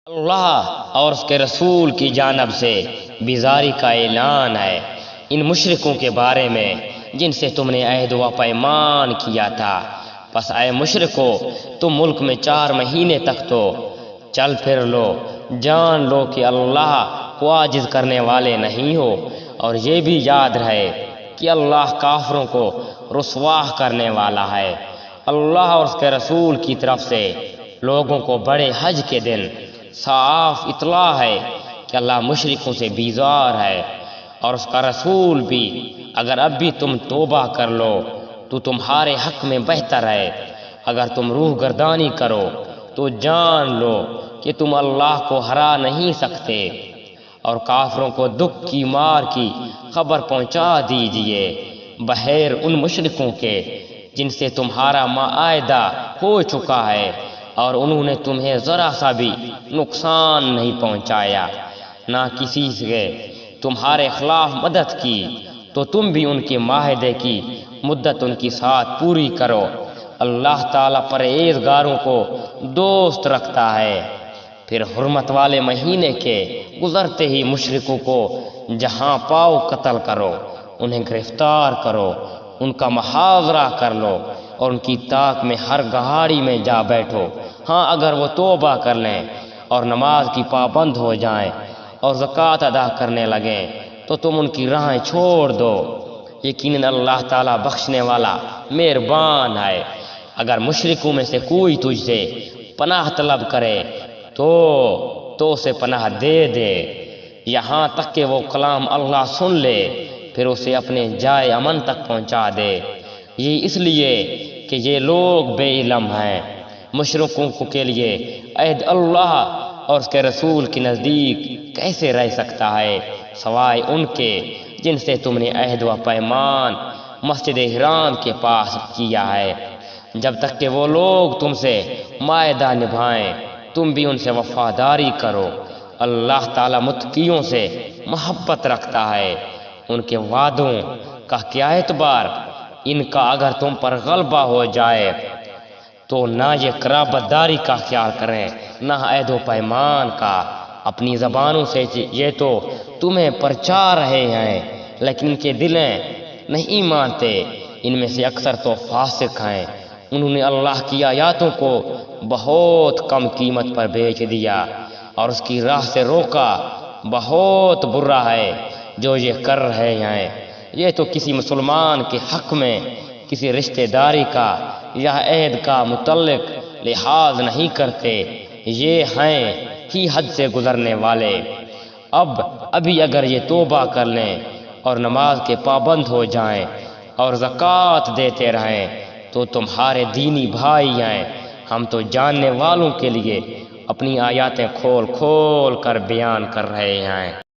اللہ اور اس کے رسول کی جانب سے بیزاری کا اعلان ہے ان مشرکوں کے بارے میں جن سے تم نے عہد و پیمان کیا تھا۔ پس اے مشرکو، تم ملک میں 4 مہینے تک تو چل پھر لو، جان لو کہ اللہ کو عاجز کرنے والے نہیں ہو، اور یہ بھی یاد رہے کہ اللہ کافروں کو رسوا کرنے والا ہے۔ اللہ اور اس کے رسول کی طرف سے لوگوں کو بڑے حج کے دن صاف اطلاع ہے کہ اللہ مشرکوں سے بیزار ہے، اور اس کا رسول بھی اگر اب بھی تم توبہ کر لو تو تمہارے حق میں بہتر ہے۔ اگر تم روح گردانی کرو تو جان لو کہ تم اللہ کو ہرا نہیں سکتے، اور کافروں کو دکھ کی مار کی خبر پہنچا دیجئے، بغیر ان مشرکوں کے جن سے تمہارا معاہدہ ہو چکا ہے، اور انہوں نے تمہیں ذرا سا بھی نقصان نہیں پہنچایا، نہ کسی سے تمہارے خلاف مدد کی، تو تم بھی ان کے معاہدے کی مدت ان کے ساتھ پوری کرو۔ اللہ تعالیٰ پرہیزگاروں کو دوست رکھتا ہے۔ پھر حرمت والے مہینے کے گزرتے ہی مشرکوں کو جہاں پاؤ قتل کرو، انہیں گرفتار کرو، ان کا محاورہ کر لو، اور ان کی طاق میں ہر گہاڑی میں جا بیٹھو۔ ہاں اگر وہ توبہ کر لیں اور نماز کی پابند ہو جائیں اور زکوٰۃ ادا کرنے لگیں تو تم ان کی راہیں چھوڑ دو، یقیناً اللہ تعالیٰ بخشنے والا مہربان ہے۔ اگر مشرکوں میں سے کوئی تجھ سے پناہ طلب کرے تو اسے پناہ دے دے، یہاں تک کہ وہ کلام اللہ سن لے، پھر اسے اپنے جائے امن تک پہنچا دے۔ یہ اس لیے کہ یہ لوگ بے علم ہیں۔ مشرکوں کے لیے عہد اللہ اور اس کے رسول کے نزدیک کیسے رہ سکتا ہے، سوائے ان کے جن سے تم نے عہد و پیمان مسجد حرام کے پاس کیا ہے۔ جب تک کہ وہ لوگ تم سے معاہدہ نبھائیں تم بھی ان سے وفاداری کرو۔ اللہ تعالیٰ متقیوں سے محبت رکھتا ہے۔ ان کے وعدوں کا کیا اعتبار، ان کا اگر تم پر غلبہ ہو جائے تو نہ یہ قرابت داری کا خیال کریں نہ عہد و پیمان کا۔ اپنی زبانوں سے یہ تو تمہیں پرچا رہے ہیں، لیکن ان کے دلیں نہیں مانتے۔ ان میں سے اکثر تو فاسق ہیں۔ انہوں نے اللہ کی آیاتوں کو بہت کم قیمت پر بیچ دیا اور اس کی راہ سے روکا۔ بہت برا ہے جو یہ کر رہے ہیں۔ یہ تو کسی مسلمان کے حق میں کسی رشتہ داری کا یا عہد کا متعلق لحاظ نہیں کرتے، یہ ہیں ہی حد سے گزرنے والے۔ ابھی اگر یہ توبہ کر لیں اور نماز کے پابند ہو جائیں اور زکوٰۃ دیتے رہیں تو تمہارے دینی بھائی ہیں۔ ہم تو جاننے والوں کے لیے اپنی آیاتیں کھول کھول کر بیان کر رہے ہیں۔